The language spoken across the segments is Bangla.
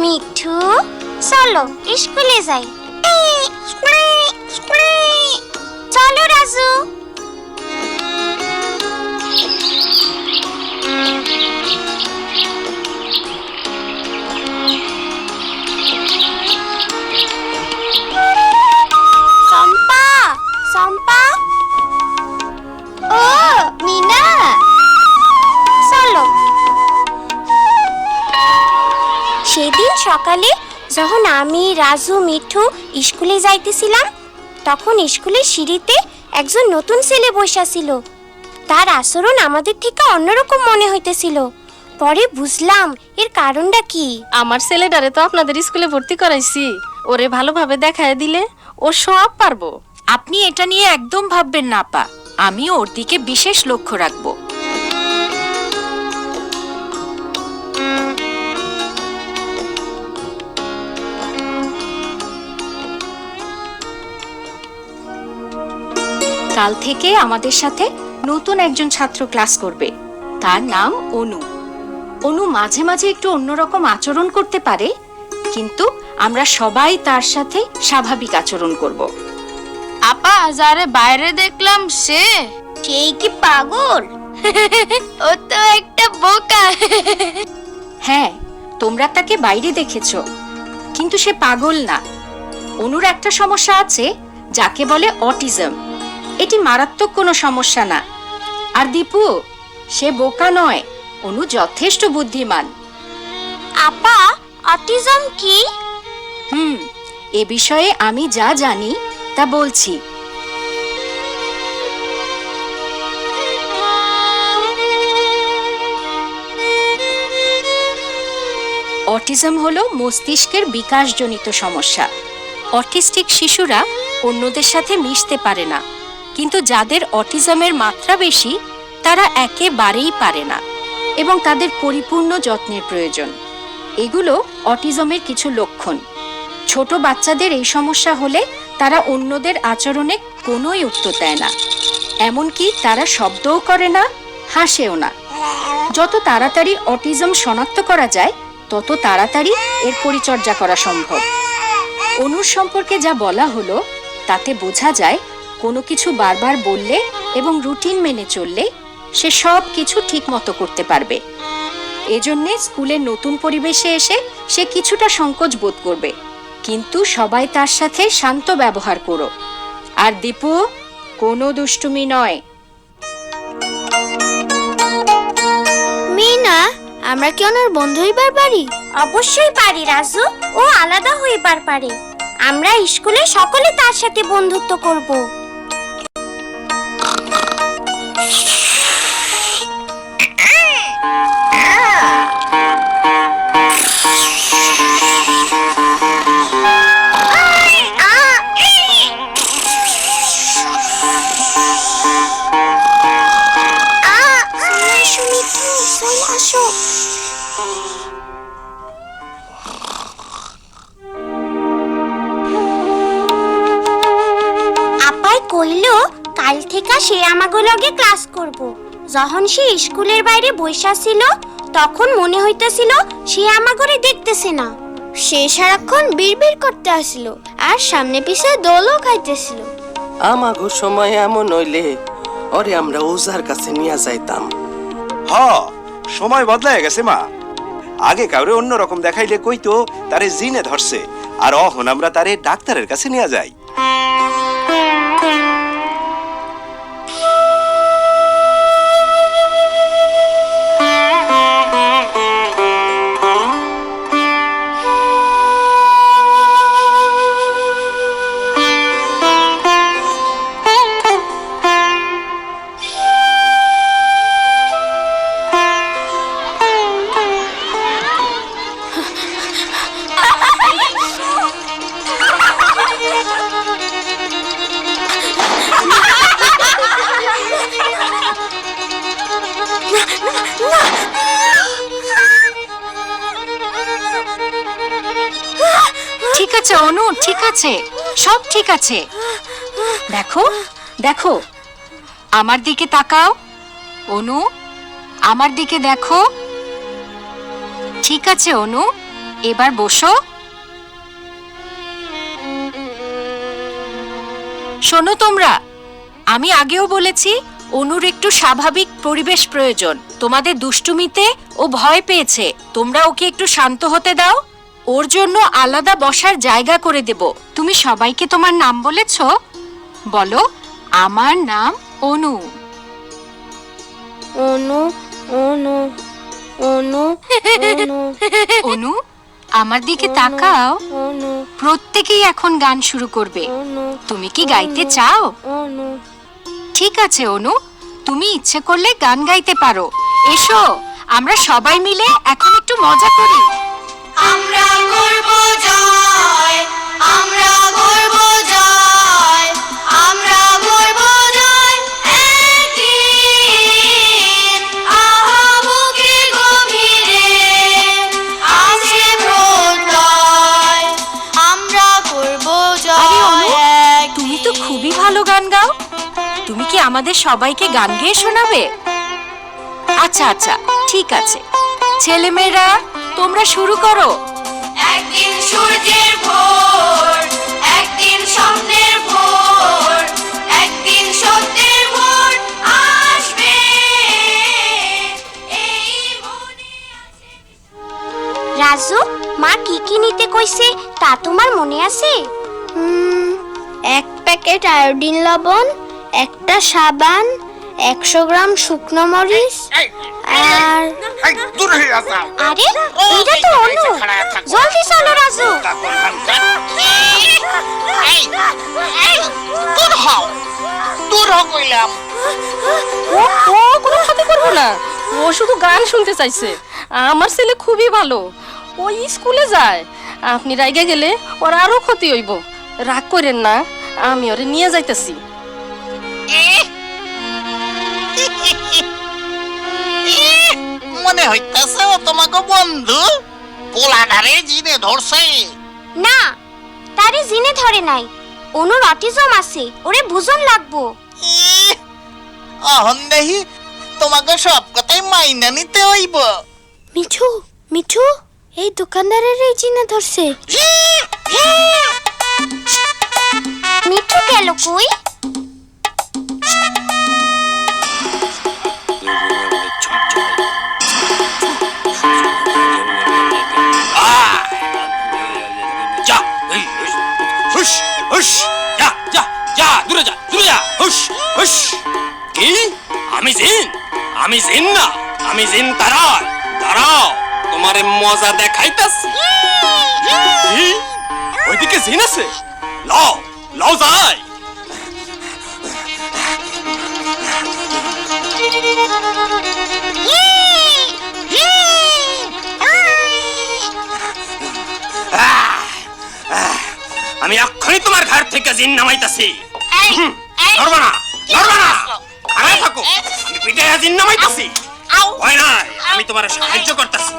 মিঠু, চলো স্কুলে যাই। চলো রাজু। চম্পা, চম্পা। ও মিনা, চলো। সেদিন সকালে যখন আমি, রাজু, মিঠু স্কুলে যাইতেছিলাম, তখন স্কুলের সিঁড়িতে একজন নতুন ছেলে বসা ছিল। তার আচরণ আমাদের থেকে অন্যরকম মনে হইতেছিল। পরে বুঝলাম এর কারণটা কি। আমার ছেলেটারে তো আপনাদের স্কুলে ভর্তি করাইছি, ওরে ভালোভাবে দেখায় দিলে ও সব পারবো। আপনি এটা নিয়ে একদম ভাববেন না আপা, আমি ওর দিকে বিশেষ লক্ষ্য রাখবো। কাল থেকে আমাদের সাথে নতুন একজন ছাত্র ক্লাস করবে। তার নাম অনু। অনু মাঝে মাঝে একটু অন্যরকম আচরণ করতে পারে, কিন্তু আমরা সবাই তার সাথে স্বাভাবিক আচরণ করব। আপা যারে বাইরে দেখলাম সেই কি পাগল? ও তো একটা বোকা। হ্যাঁ, তোমরা তাকে বাইরে দেখেছো, কিন্তু সে পাগল না। অনুর একটা সমস্যা আছে যাকে বলে অটিজম। এটি মারাত্মক কোনো সমস্যা না। আর দীপু, সে বোকা নয়, অনু যথেষ্ট বুদ্ধিমান। আপা, অটিজম কি? এ বিষয়ে আমি যা জানি তা বলছি। অটিজম হলো মস্তিষ্কের বিকাশজনিত সমস্যা। অটিস্টিক শিশুরা অন্যদের সাথে মিশতে পারে না, কিন্তু যাদের অটিজমের মাত্রা বেশি তারা একেবারেই পারে না এবং তাদের পরিপূর্ণ যত্নের প্রয়োজন। এগুলো অটিজমের কিছু লক্ষণ। ছোট বাচ্চাদের এই সমস্যা হলে তারা অন্যদের আচরণে কোনোই উত্তর দেয় না, এমনকি তারা শব্দও করে না, হাসেও না। যত তাড়াতাড়ি অটিজম শনাক্ত করা যায় তত তাড়াতাড়ি এর পরিচর্যা করা সম্ভব। অনুর সম্পর্কে যা বলা হলো তাতে বোঝা যায় কোনো কিছু বারবার বললে এবং রুটিন মেনে চললে সে সব কিছু ঠিক মতো করতে পারবে। এজন্যে স্কুলের নতুন পরিবেশে এসে সে কিছুটা সংকোচ বোধ করবে, কিন্তু সবাই তার সাথে শান্ত ব্যবহার করো। আর দীপু, কোনো দুষ্টুমি নয়। মিনা, আমরা কি ওনার বন্ধু হইবার পারি? অবশ্যই পারি রাজু, ও আলাদা হইবার পারে। আমরা স্কুলে সকলে তার সাথে বন্ধুত্ব করব। কইল কাল থেকে সে আমাগো লগে ক্লাস করব। যখন সে স্কুলের বাইরে বইসা ছিল তখন মনে হইতেছিল সে আমাগরে দেখতেছে না। সে সারাক্ষণ বিড়বিড় করতে আসিল আর সামনে পিছে দোলও খাইতেছিল। আমাগো সময় এমন হইলে ওরে আমরা ওজার কাছে নিয়ে যাইতাম। হ, সময় বদলায় গেছে মা। আগে কাউরে অন্যরকম দেখাইলে কইতো তারে জিনে ধরছে, আর অহন আমরা তারে ডাক্তারের কাছে নিয়ে যাই। ঠিক আছে অনু, ঠিক আছে, সব ঠিক আছে। দেখো দেখো, আমার দিকে তাকাও। অনু, আমার দিকে দেখো। ঠিক আছে অনু, এবার বসো। শোনো তোমরা, আমি আগেও বলেছি অনুর একটু স্বাভাবিক পরিবেশ প্রয়োজন। তোমাদের দুষ্টুমিতে ও ভয় পেয়েছে, তোমরা ওকে একটু শান্ত হতে দাও। ওর জন্য আলাদা বসার জায়গা করে দেব। তুমি সবাইকে তোমার নাম বলেছো? বলো, আমার নাম অনু। অনু অনু অনু অনু অনু, আমার দিকে তাকাও। অনু প্রত্যেকেই এখন গান শুরু করবে। অনু তুমি কি গাইতে চাও? অনু। ঠিক আছে অনু, তুমি ইচ্ছে করলে গান গাইতে পারো। এসো, আমরা সবাই মিলে এখন একটু মজা করি। আমরা করব জয়, আমরা করব জয়, আমরা করব জয় একদিন। আহা বুকে গভীরে আছে প্রত্যয়, আমরা করব আরে অনু, জয়। তুমি তো খুবই ভালো গান গাও। তুমি কি আমাদের সবাইকে গান গেয়ে শোনাবে? আচ্ছা আচ্ছা, ঠিক আছে। ছেলেমেয়েরা, তোমরা শুরু করো। একদিন সূর্যের ভোর, একদিন স্বপ্নের ভোর, একদিন সত্যের ভোর আসবে। এই মনে আছে। রাজু, মা কি কি নিতে কইছে তা তোমার মনে আছে? এক প্যাকেট আয়োডিন লবণ, একটা সাবান, 100 গ্রাম শুকনো মরিচ আর আরে এটা তো অনু। জলদি চলো রাজু। ও ও কোনো ক্ষতি করবো না, ও শুধু গান শুনতে চাইছে। আমার ছেলে খুবই ভালো, ও স্কুলে যায়। আপনি রাইগে গেলে ওর আরো ক্ষতি হইব। রাগ করেন না, আমি ওরে নিয়ে যাইতেছি। মনে হইতাছে ও তোমাকে বন্ধু পোলাডারে জিনে ধরছে। না, তারে জিনে ধরে নাই। অনুর অটিজম আছে, ওরে বুঝন লাগবো। অহন দেহি তোমাকে সব কথাই মাইনা নিতে হইব। মিঠু, মিঠু, এই দোকানদারের এই চিনে ধরছে। মিঠু গেল কই? যা, এই, হুশ, হুশ, যা, যা, যা, দূরে যা, দূরে যা, হুশ, হুশ। কি? আমি জিন? আমি জিন না, আমি জিন তারাই। দাঁড়াও, তোমারে মজা দেখাইতাছি। কি? ওইদিকে জিন আছে? লও, লও যাই। আমি এক্ষুনি তোমার ঘর থেকে জিন নামাইতাছি। নড়বা না, নড়বা না, খাড়া থাকো। আমি পিটাইয়া জিন নামাইতাছি। ভয় নাই, আমি তোমার সাহায্য করতেছি।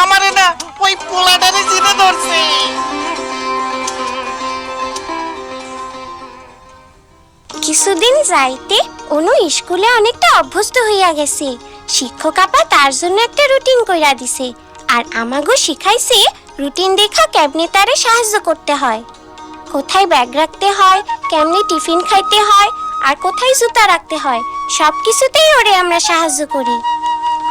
আমারে না, ওই পোলাডারে জিনে ধরছে। কিছুদিন যাইতে অনু স্কুলে অনেকটা অভ্যস্ত হইয়া গেছে। শিক্ষক আপা তার জন্য একটা রুটিন কইরা দিছে, আর আমাগো শিখাইছে রুটিন দেখা কেমনে তারে সাহায্য করতে হয়, কোথায় ব্যাগ রাখতে হয়, কেমনে টিফিন খাইতে হয়, আর কোথায় জুতা রাখতে হয়। সবকিছুতেই ওরে আমরা সাহায্য করি।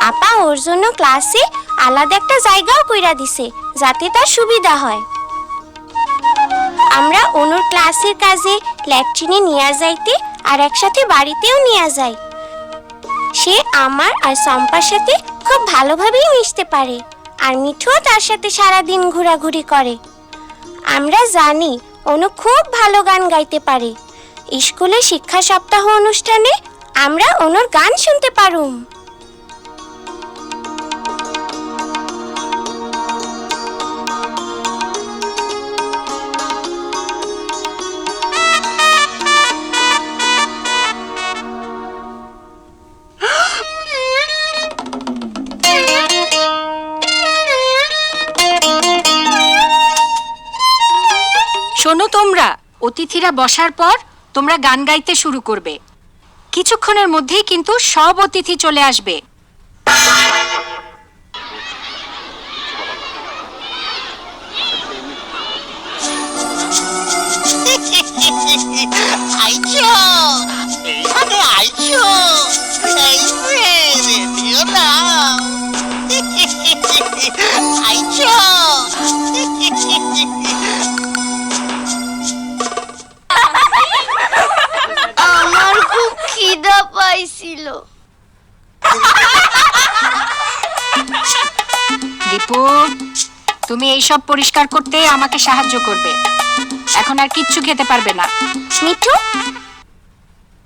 আপা ওর জন্য ক্লাসে আলাদা একটা জায়গাও কইরা দিছে, যাতে তার সুবিধা হয়। আমরা অনুর ক্লাসের কাজে ল্যাট্রিনে নিয়ে যাইতে আর একসাথে বাড়িতেও নিয়ে যাই। সে আমার আর সম্পার সাথে খুব ভালোভাবেই মিশতে পারে, আর মিঠুও তার সাথে সারাদিন ঘোরাঘুরি করে। আমরা জানি অনু খুব ভালো গান গাইতে পারে। স্কুলে শিক্ষা সপ্তাহ অনুষ্ঠানে আমরা অনুর গান শুনতে পারুম। শোনো তোমরা, অতিথিরা বসার পর তোমরা গান গাইতে শুরু করবে। কিছুক্ষণের মধ্যেই কিন্তু সব অতিথি চলে আসবে। আইছো আমার খুব খিদা পাইছিল। দীপু, তুমি এইসব পরিষ্কার করতে আমাকে সাহায্য করবে। এখন আর কিচ্ছু খেতে পারবে না। মিঠু,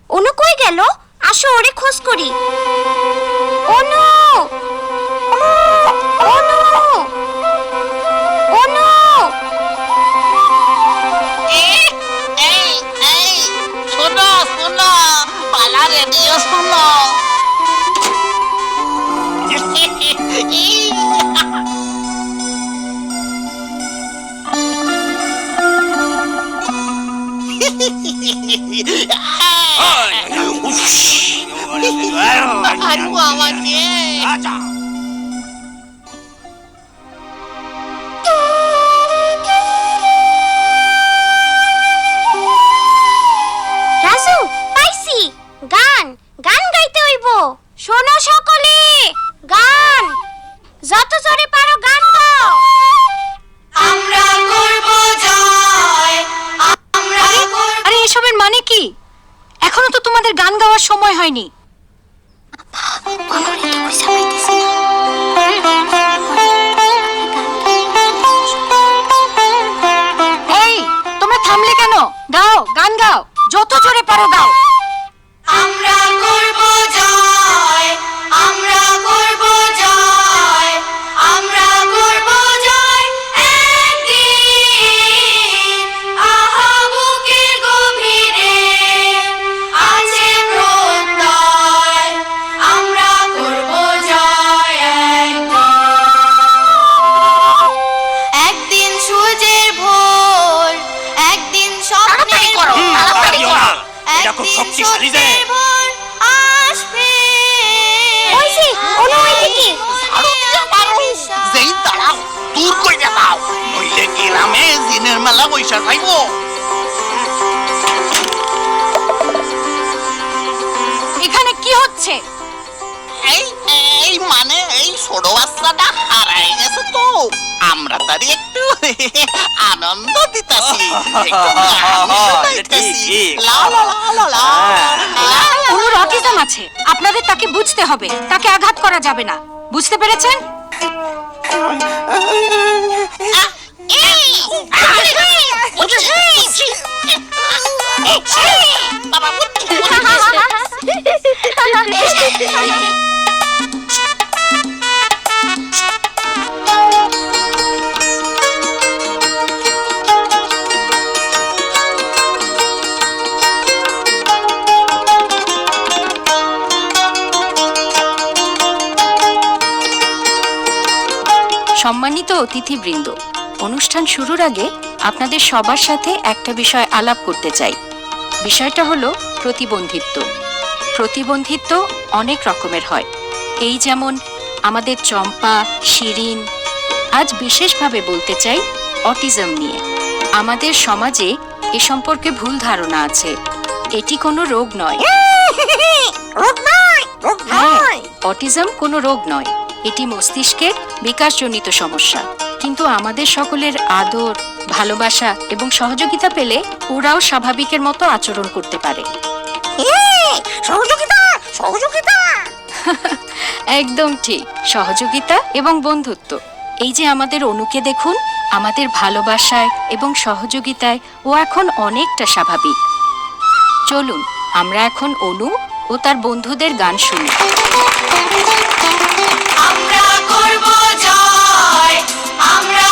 অনু কই গেল? আসো ওরে খোঁজ করি। অনু, অনু, অনু। এই শোনো শোনো পালা রেডিও শোনো আরো আমাকে রাজু, পাইছি গান। গান গাইতে হইব। শোনো সকলে, গান। যত জোরে পারো গান গাও। আমরা করব জয়, আমরা আরে এসবের মানে কি? এখনো তো তোমাদের গান গাওয়ার সময় হয়নি। এই, তোমরা থামলে কেন? গাও, গান গাও, যত জোরে পারো গাও। আমরা করব জয়, আমরা করব জয়, আমরা করব জয় একদিন। আহা বুকের গভীরে আছে প্রত্যয়, আমরা করব জয় একদিন সূর্যের ভোর, একদিন স্বপ্নের ভোর, এটা খুব শক্তিশালী যে। আসবে। ওইছি, অনু ওইদিকে। যেই দাঁড়াও দূর কইরা দাও নইলে গ্রামে জিনের মেলা বৈশা যাইব এখানে কি হচ্ছে? এই এই মানে এই ছোট বাচ্চাটা হারাই গেছে তো আমরা তারই একটু আনন্দ দিতাছি একটু গান শোনাইতেছি। লা লা লা লা লা লা। অনুর অটিজম আছে, আপনাদের তাকে বুঝতে হবে। তাকে আঘাত করা যাবে না, বুঝতে পেরেছেন? বাবা সম্মানিত অতিথিবৃন্দ, অনুষ্ঠান শুরুর আগে আপনাদের সবার সাথে একটা বিষয় আলাপ করতে চাই। বিষয়টা হলো প্রতিবন্ধিত্ব। প্রতিবন্ধিত্ব অনেক রকমের হয়। এই যেমন আমাদের চম্পা, শিরিন। আজ বিশেষভাবে বলতে চাই অটিজম নিয়ে। আমাদের সমাজে এ সম্পর্কে ভুল ধারণা আছে। এটি কোনো রোগ নয়। হ্যাঁ, অটিজম কোনো রোগ নয়, এটি মস্তিষ্কের বিকাশজনিত সমস্যা। কিন্তু আমাদের সকলের আদর, ভালোবাসা এবং সহযোগিতা পেলে ওরাও স্বাভাবিকের মতো আচরণ করতে পারে। সহযোগিতা, সহযোগিতা। একদম ঠিক, সহযোগিতা এবং বন্ধুত্ব। এই যে আমাদের অনুকে দেখুন, আমাদের ভালোবাসায় এবং সহযোগিতায় ও এখন অনেকটা স্বাভাবিক। চলুন আমরা এখন অনু ও তার বন্ধুদের গান শুনি। আমরা করব জয়, আমরা